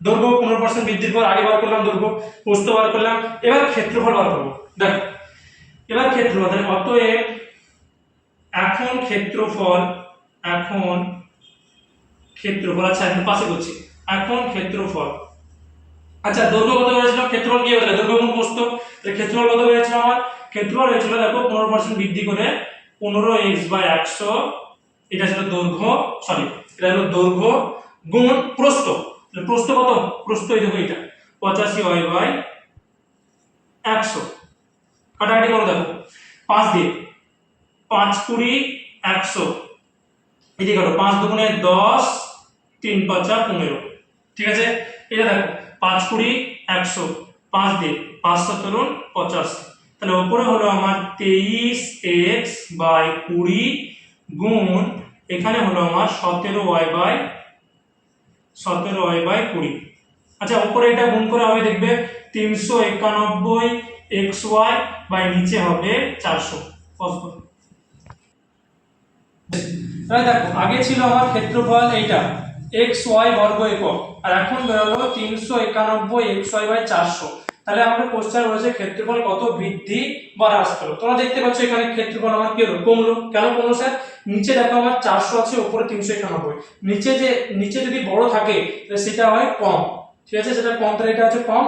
দৈর্ঘ্য 15% বৃদ্ধির পর আগে বার করলাম দৈর্ঘ্য, প্রস্থ বার করলাম, এবার ক্ষেত্রফল বার করব। দেখো এবার ক্ষেত্রফল, তাহলে অতএব এখন ক্ষেত্রফল, আচ্ছা এখন পাশে করছি, এখন ক্ষেত্রফল, আচ্ছা দৈর্ঘ্য কত বেড়েছিল, ক্ষেত্রফল কি হবে, দৈর্ঘ্য গুণ প্রস্থ, তাহলে ক্ষেত্রফল কত বেড়েছিল আমার, ক্ষেত্রফল হয়েছিল দেখো 15% বৃদ্ধি করে 15x/100, এটা ছিল দৈর্ঘ্য, এটা হলো দৈর্ঘ্য গুণ প্রস্থ, তাহলে প্রস্থ কত, প্রস্থ এই দেখো এটা 85y/100, কাটাকাটি করো দেখো 5 দিয়ে, 5 20 100, এদিকে করো 5 দুগুণে 10, 3 5 15, ঠিক আছে। এটা দেখো 5 20 100, 5 দিয়ে 5 17 85, তাহলে উপরে হলো আমার 23x/20 গুণ এখানে হলো আমার 17y/20। আচ্ছা উপরে এটা গুণ করে হবে দেখবে 391xy বাই নিচে হবে 400। দেখো আগে ছিল আমার ক্ষেত্রফল এইটা xy বর্গ একক, আর এখন বেরোলো 391xy/400, তাহলে আমাদের কোশ্চেন রয়েছে ক্ষেত্রফল কত বৃদ্ধি বা হ্রাস পেল। তোমরা দেখতে পাচ্ছ এখানে ক্ষেত্রফল আমার কি হলো, কমলো। কেন কমলো স্যার? নিচে দেখো আমার 400 আছে, উপরে 391। নিচে যদি বড় থাকে তাহলে সেটা হয় কম, ঠিক আছে, সেটা কম, তাহলে এটা হচ্ছে কম,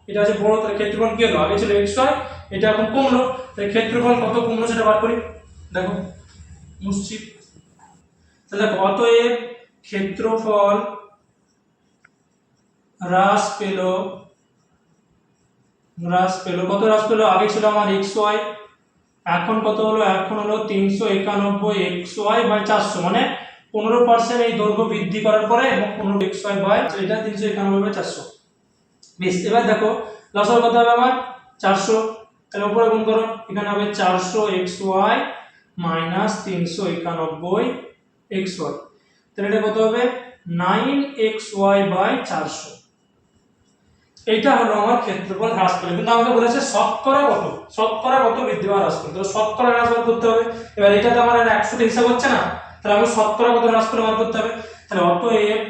এটা হচ্ছে বড়, তাহলে ক্ষেত্রফল কি হলো, আগে ছিল xy, এটা এখন কমলো, তাহলে ক্ষেত্রফল কত কমলো সেটা বার করি। দেখো মুছছি, তাহলে অতএব ক্ষেত্রফল হ্রাস পেল, কত হ্রাস পেল, আগে ছিল আমার xy, এখন কত হলো, এখন হলো 391 xy বাই 400, মানে 15% এই দৈর্ঘ্য বৃদ্ধি করার পরে, এবং 15 xy বাই এটা 391 বাই 400। বেশ, এবার দেখো লসাগু কত হবে আমার 400, তাহলে উপরে গুণ করো, এখানে হবে 400 xy মাইনাস 391 xy, তাহলে এটা কত হবে 9xy বাই 400। এইটা হলো আমার ক্ষেত্রফল হ্রাস পেল। কিন্তু আমাকে বলেছে শতকরা কত বৃদ্ধি বা হ্রাস পেল, তো শতকরা হ্রাস বার করতে হবে। এবার এটা তো আমার 100 তে হিসাব হচ্ছে না, তাহলে আমাকে শতকরা কত হ্রাস পেল বার করতে হবে। তাহলে অতএব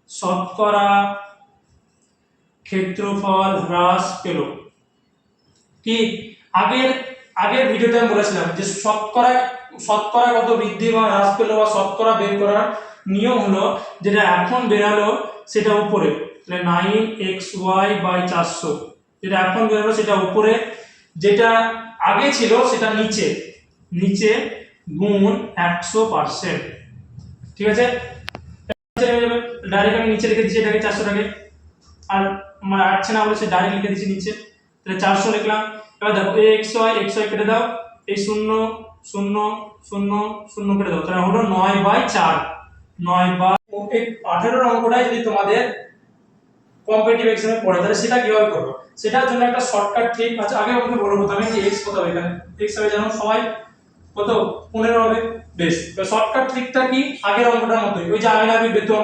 শতকরা ক্ষেত্রফল হ্রাস পেল। কি আগের ভিডিওতে আমি বলেছিলাম যে শতকরা কত বৃদ্ধি বা হ্রাস পেল, বা শতকরা বের করার নিয়ম হলো যেটা এখন বেরালো সেটা উপরে, তাহলে 9xy বাই 400, যেটা এখন বেরালো সেটা উপরে, যেটা আগে ছিল সেটা নিচে গুণ 100%, ঠিক আছে। ডাইরেক্ট আমি নিচে লিখে দিচ্ছি এটাকে 400 টাকে, আর আসছে না বলে সে ডাইরেক্ট লিখে দিচ্ছি নিচে, তাহলে 400 লিখলাম। এবার দেখো xy কেটে দাও, এই 0 0 0 0 কেটে দাও, তাহলে হলো 9/4, 9 এই 18 অঙ্কটাই যদি তোমাদের কম্পিটিটিভ এক্সামে পড়ে তাহলে সেটা কিভাবে করবে, সেটার জন্য একটা শর্টকাট ট্রিক আছে। আগে আমাকে বলবো প্রথমে যে x কত হবে, এখানে x হবে জানো সবাই কত 15 হবে। বেশ, তো শর্টকাট ট্রিকটা কি, আগের অঙ্কটার মতোই, ওই যে আমিনাবি বেতন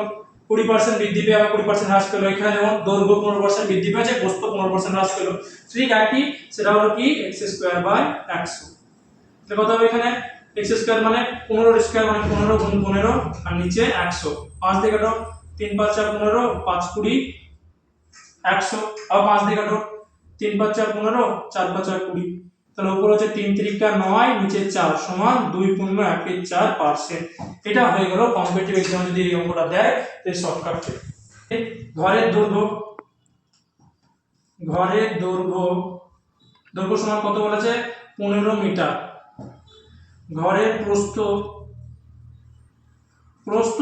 20% বৃদ্ধি পেয়ে আবার 20% হ্রাস পেলো, এখানে যেমন দৈর্ঘ্য 15% বৃদ্ধি পেয়েছে, প্রস্থ 15% হ্রাস পেলো, ঠিক একই, সেটা হলো কি x² / 100। তাহলে কত হবে এখানে x² মানে 15² মানে 15 গুণ 15, আর নিচে 100, 5 দিয়ে কাটো, 3 5 4 15, 5 20 100, আর 5 দিয়ে কাটো, 3 5 4 15, 4 5 4 20, তাহলে উপরে হচ্ছে 3 3 9, নিচে 4 সমান 2 পূর্ণ 1 এর 4%। এটা হয়ে গেল কম্পিটিটিভ এক্সাম যদি এই অঙ্কটা দেয় এই শর্টকাট ট্রিক। ঘরের দৈর্ঘ্য সমান কত বলেছে 15 মিটার, ঘরের প্রস্থ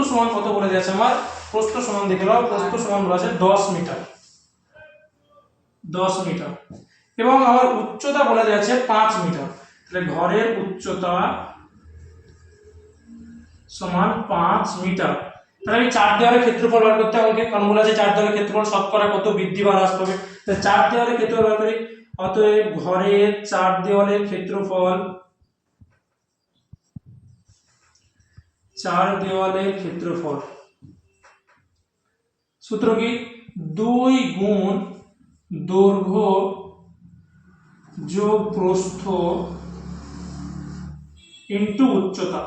সমান কত বলে দিয়েছে আমার, প্রস্থ সমান দেখে নাও, প্রস্থ সমান বলেছে 10 মিটার, এবং আমার উচ্চতা বলে দিয়েছে 5 মিটার, তাহলে ঘরের উচ্চতা সমান 5 মিটার। তাহলে আমি 4 দেওয়ালের ক্ষেত্রফল বার করতে হবে, কারণ বলা আছে 4 দেওয়ালের ক্ষেত্রফল শতকরা কত বৃদ্ধি বা হ্রাস পাবে, তাহলে 4 দেওয়ালের ক্ষেত্রফল বার করি। অতএব ঘরের 4 দেওয়ালের ক্ষেত্রফল, সূত্র কি, 2 গুণ দৈর্ঘ্য যোগ প্রস্থ ইনটু উচ্চতা,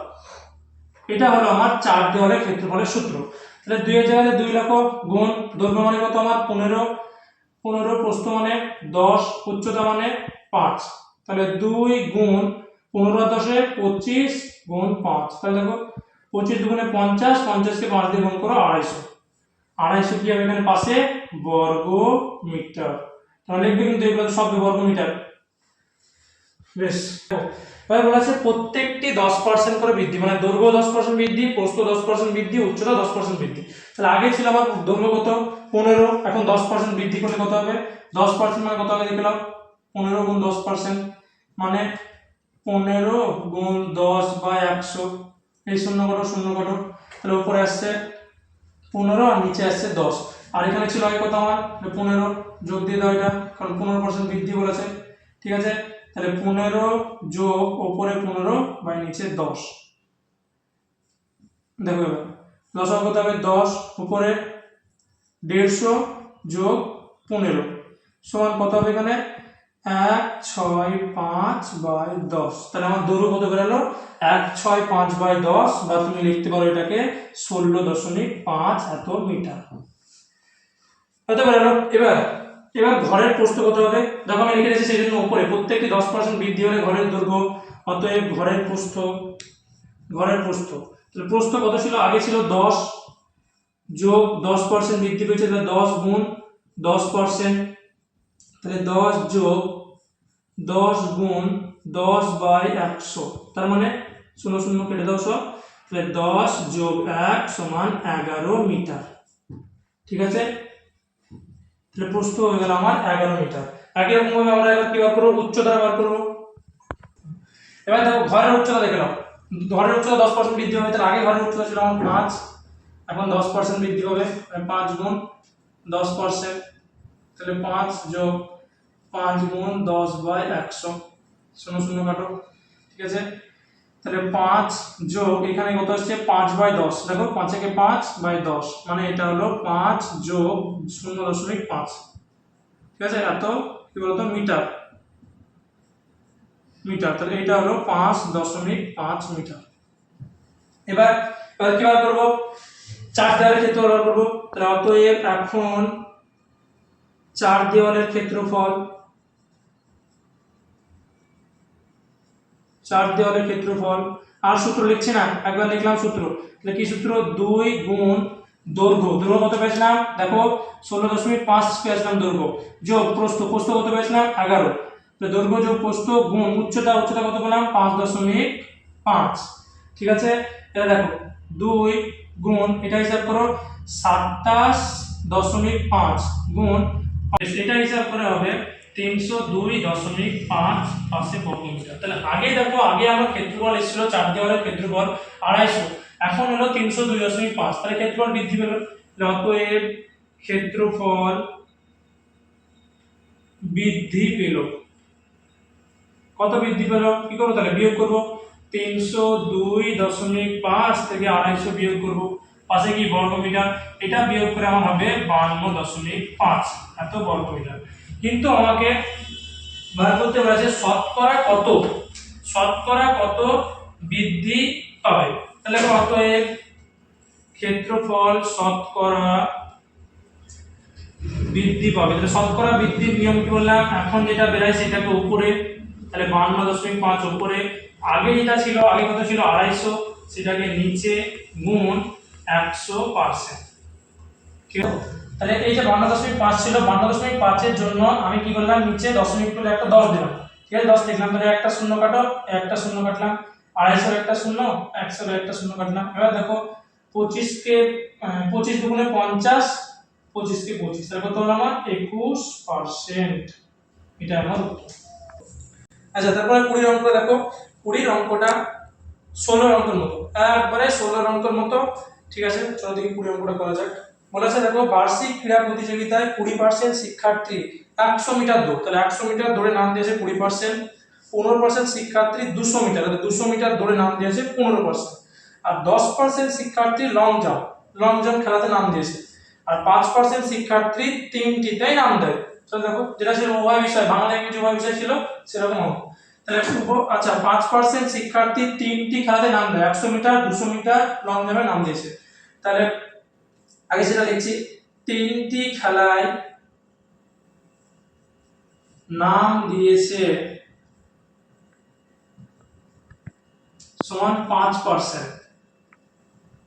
এটা হলো আমার 4 দেওয়ালের ক্ষেত্রফলের সূত্র। তাহলে 2 এর জায়গায় 2 লেখো, গুণ দৈর্ঘ্য মানে কত আমার 15, প্রস্থ মানে 10, উচ্চতা মানে 5, তাহলে 2 গুণ 15 আর 10 এ 25 গুণ 5, তাহলে দেখো 25 দুগুণে 50, 50 কে 5 দিয়ে গুণ করো 250 কি হবে এখানে পাশে বর্গ মিটার, তাহলে লিখবে কিন্তু এগুলো সব বর্গ মিটার। বেশ, এবার বলেছে প্রত্যেকটি 10% করে বৃদ্ধি, মানে দৈর্ঘ্য 10% বৃদ্ধি, প্রস্থ 10% বৃদ্ধি, উচ্চতা 10% বৃদ্ধি। তাহলে আগে ছিল আমার দৈর্ঘ্য কত 15, এখন 10% বৃদ্ধি করলে কত হবে, 10% মানে কত হবে দেখলাম 15 গুণ 10% মানে 15 গুণ 10/100, এই শূন্য কাটো, তাহলে উপরে আসছে 15 আর নিচে আসছে 10, আর এখানে ছিল আগে কত আমার 15, যোগ দিয়ে দাও এটা, কারণ 15% বৃদ্ধি বলেছে, ঠিক আছে। তাহলে 15 যোগ উপরে 15 বাই নিচে 10, দেখো এবার লসাগু কত হবে 10, উপরে 150 যোগ 15 সমান কত হবে এখানে 165/10, তাহলে আমার দৈর্ঘ্য কত বেরোলো 165/10, বা তুমি লিখতে পারো এটাকে 16.5 এত মিটার হতে বেরোলো। এবার এবার ঘরের প্রস্থ কত হবে, দেখো আমি লিখে দিয়েছি সেই জন্য উপরে প্রত্যেকটি 10% বৃদ্ধি হলে ঘরের দৈর্ঘ্য, অতএব ঘরের প্রস্থ, তাহলে প্রস্থ কত ছিল, আগে ছিল 10 যোগ 10% বৃদ্ধি পেয়েছে, তাহলে 10 গুণ 10%, তাহলে 10 যোগ 10 গুণ 10/100, তার মানে 0 0 কেটে দাও সব, তাহলে 10 যোগ 1 সমান 11 মিটার। ঠিক আছে, তাহলে প্রস্থ হয়ে গেল আমার 11 মিটার। একই রকম ভাবে আমরা এবার কি বার করব, উচ্চতা বার করব। এবার দেখো ঘরের উচ্চতা দেখে নাও, ঘরের উচ্চতা 10% বৃদ্ধি হবে, তাহলে আগে ঘরের উচ্চতা ছিল আমার 5, এখন 10% বৃদ্ধি হবে, 5 গুণ 10%, তাহলে 5 যোগ 5 গুণ 10/100, 0 0 কাটো। ঠিক আছে, তাহলে 5 যোগ এখানে কত আসছে 5/10, দেখো 5 একে 5/10 মানে এটা হলো 5 যোগ 0.5। ঠিক আছে, এত কি বলতো মিটার, তাহলে এটা হলো 5.5 মিটার। এবার কি বার করব, 4 দেওয়ালের ক্ষেত্রফল বার করব, তাহলে অতএব এখন 4 দেওয়ালের ক্ষেত্রফল, 4 দেওয়ালের ক্ষেত্রফল, আর সূত্র লিখছি না, একবার লিখলাম সূত্র, তাহলে কি সূত্র, 2 গুণ দৈর্ঘ্য কত পেয়েছিলাম, দেখো 16.5 পেয়েছিলাম দৈর্ঘ্য, যোগ প্রস্থ কত পেয়েছিলাম 11, তাহলে দৈর্ঘ্য যোগ প্রস্থ গুণ উচ্চতা কত পেলাম 5.5। ঠিক আছে, এটা দেখো 2 গুণ এটা হিসাব করো 27.5 গুণ, এটা হিসাব করে হবে 302.5 পাশে বর্গ মিটার। তাহলে আগে দেখো, আগে আমার ক্ষেত্রফল এসেছিল 4 দেওয়ালের ক্ষেত্রফল 250, এখন হলো 302.5, তাহলে ক্ষেত্রফল বৃদ্ধি পেল, অতএব ক্ষেত্রফল বৃদ্ধি পেল। কত বৃদ্ধি পেল, কি করব, তাহলে বিয়োগ করব, 302.5 থেকে 250 বিয়োগ করব, পাশে কি বর্গ মিটার, এটা বিয়োগ করে আমার হবে 52.5 এত বর্গ মিটার। কিন্তু আমাকে বার করতে বলেছে শতকরা কত বৃদ্ধি পাবে, তাহলে অতএব ক্ষেত্রফল শতকরা বৃদ্ধি পাবে, তাহলে শতকরা বৃদ্ধির নিয়ম কি বললাম, এখন যেটা বেরায় সেটাকে উপরে, তাহলে 52.5 উপরে, আগে যেটা ছিল, আগে কত ছিল 250, সেটাকে নিচে গুণ 100%। ঠিক আছে, তাহলে এই যে 52.5 ছিল, 52.5 এর জন্য আমি কি করলাম, নিচে দশমিক তুলে একটা 10 দিলাম। ঠিক আছে, 10 লিখলাম, তাহলে একটা শূন্য কাটো, একটা শূন্য কাটলাম, 250 একটা শূন্য, 100 একটা শূন্য কাটলাম। এবার দেখো 25 কে 25 দুগুণে 50, 25 কে 25, তাহলে কত হলো আমার 21%। এটা আমার উত্তর। আচ্ছা, তারপরে 20 অঙ্ক দেখো, 20 অঙ্কটা 16 অঙ্কের মতো, একবারে 16 অঙ্কের মতো। ঠিক আছে, চলো দেখি 20 অঙ্কটা করা যাক। বলেছে দেখো, বার্ষিক ক্রীড়া প্রতিযোগিতায় 20% শিক্ষার্থী 100 মিটার দৌড়, তাহলে 100 মিটার দৌড়ে নাম দিয়েছে 20%, 15% শিক্ষার্থী 200 মিটার, তাহলে 200 মিটার দৌড়ে নাম দিয়েছে 15%, আর 10% শিক্ষার্থী লং জাম্প খেলাতে নাম দিয়েছে, আর 5% শিক্ষার্থী তিনটিতেই নাম দেয়। তাহলে দেখো, যেটা ছিল উভয় বিষয়, বাংলা ইংরেজি উভয় বিষয় ছিল সেরকম অঙ্ক। তাহলে আচ্ছা, 5% শিক্ষার্থী তিনটি খেলাতে নাম দেয়, 100 মিটার 200 মিটার লং জাম্পে নাম দিয়েছে। তাহলে আগে সেটা লিখছি, তিনটি খেলায় নাম দিয়েছে সমান 5%,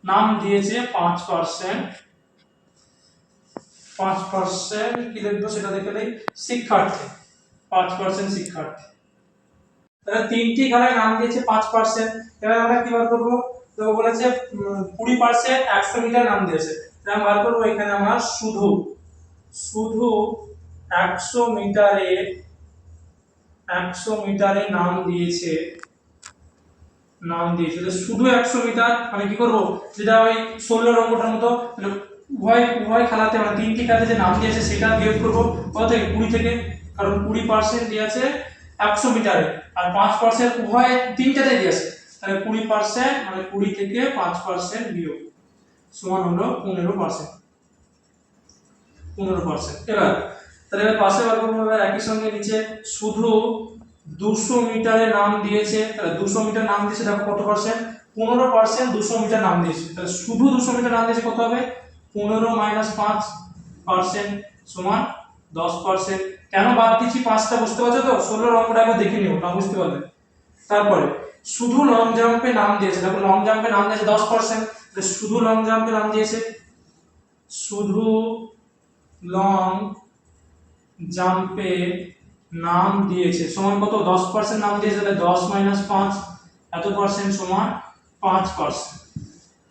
নাম দিয়েছে 5%, 5% কি লিখবো সেটা দেখে নেই, শিক্ষার্থী 5% শিক্ষার্থী, তাহলে তিনটি খেলায় নাম দিয়েছে 5%। এবার আমরা কি বার করবো, তো বলেছে 20% 100 মিটার নাম দিয়েছে, তাহলে আমরা বার করবো এখানে আমার শুধু 100 মিটারে নাম দিয়েছে, শুধু 100 মিটার, মানে কি করব, যেটা ওই 16 অঙ্কটার মতো, উভয় খেলাতে মানে তিনটি খেলাতে যে নাম দিয়েছে সেটা বিয়োগ করব কত থেকে, 20 থেকে, কারণ 20% দিয়েছে 100 মিটারে, আর 5% উভয় তিনটাতে দিয়েছে, তাহলে 20% মানে 20 থেকে 5% বিয়োগ সমান হলো 15%। এবার তাহলে পাশে বার করব, একই সঙ্গে নিচে শুধু 200 মিটারে নাম দিয়েছে, তাহলে 200 মিটার নাম দিয়েছে, দেখো কত পার্সেন্ট, 15% 200 মিটার নাম দিয়েছে, তাহলে শুধু 200 মিটার নাম দিয়েছে কত হবে, 15 - 5% সমান 10%। কেন বাদ দিচ্ছি 5টা বুঝতে পারছো তো? 16 অঙ্কটা একবার দেখে নিও, না বুঝতে পারলে। তারপরে শুধু লং জাম্পে নাম দিয়েছে, দেখো লং জাম্পে নাম দিয়েছে 10%, শুধু লং জাম্পে নাম দিয়েছে, শুধু লং জাম্পে নাম দিয়েছে সমান কত? 10% নাম দিয়েছে, তাহলে 10 - 5 এত পার্সেন্ট সমান 5%।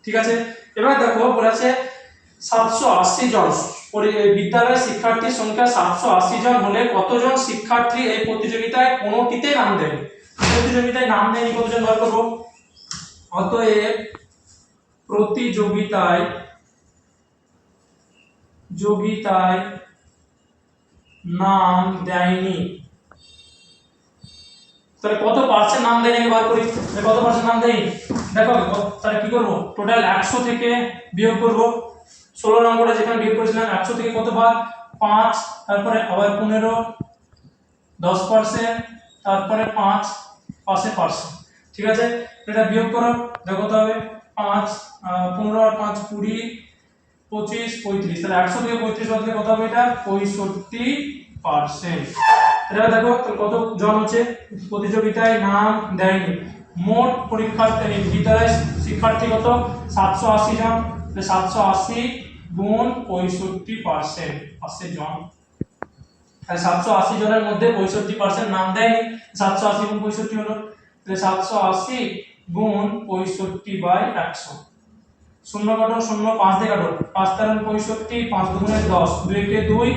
ঠিক আছে, এবার দেখো বলেছে 780 জন বিদ্যালয়ের শিক্ষার্থীর সংখ্যা 780 জন হলে কতজন শিক্ষার্থী এই প্রতিযোগিতায় কোনোটিতে নাম দেবে? প্রতিযোগিতায় নাম নেয়নি কতজন বার করবো। অতএব প্রতিযোগিতায় নাম দেয়নি, তাহলে কত পার্সেন্ট নাম দেয়নি বার করি। কত পার্সেন্ট নাম দেয়নি দেখো, তাহলে কি করব? টোটাল 100 থেকে বিয়োগ করব। 16 নম্বরটা যেখানে বিয়োগ করেছিলাম 100 থেকে কত বার? 5, তারপরে আবার 15, 10%, তারপরে 5 পার্সেন্ট। ঠিক আছে, এটা বিয়োগ করো, দেখো কত হবে? 5 15 আর 5 20 25 35, তাহলে 100 থেকে 35 বাদ দিলে কত হবে? এটা 65%। এটা দেখো কত জন হচ্ছে প্রতিযোগিতায় নাম দেয়নি। মোট পরীক্ষার্থী বিদ্যালয়ের শিক্ষার্থী কত? 780 জন, 780 গুণ 65%, 80 জন। 780 জনের মধ্যে 65% নাম দেয়নি, 780 গুণ 65 হলো, তাহলে 780 গুণ 65/100। শূন্য কাটো, শূন্য 5 দিয়ে কাটো, 5 × 65, 5 দুগুণে 10, 2 কে 2,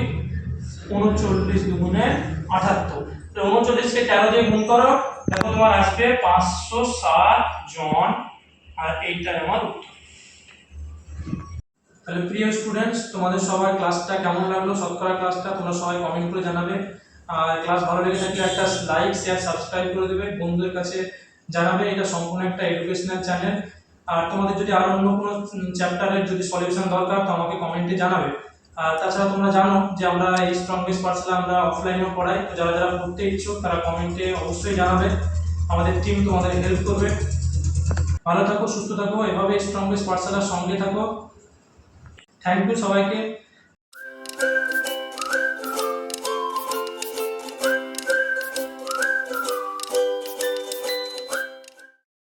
39 দুগুণে 78, 39 কে 13 দিয়ে গুণ করো, দেখো তোমার আসবে 560 জন, আর এইটা আমার উত্তর। তাহলে প্রিয় স্টুডেন্টস, তোমাদের সবার ক্লাসটা কেমন লাগলো, শতকরা ক্লাসটা তোমরা সবাই কমেন্ট করে জানাবে। আর ক্লাস ভালো লেগে থাকলে একটা লাইক শেয়ার সাবস্ক্রাইব করে দেবে, বন্ধুদের কাছে জানাবে। এটা সম্পূর্ণ একটা এডুকেশনাল চ্যানেল। আর তোমাদের যদি আরো অন্য কোনো চ্যাপ্টারের যদি সলিউশন দরকার তো আমাকে কমেন্টে জানাবে। আর তাছাড়া তোমরা জানো যে আমরা এই স্ট্রং বেস পাঠশালা আমরা অফলাইনেও পড়াই, তো যারা যারা পড়তে ইচ্ছুক তারা কমেন্টে অবশ্যই জানাবে, আমাদের টিম তোমাদের হেল্প করবে। ভালো থাকো, সুস্থ থাকো, এভাবে স্ট্রং বেস পাঠশালার সঙ্গে থাকো। থ্যাংক ইউ সবাইকে।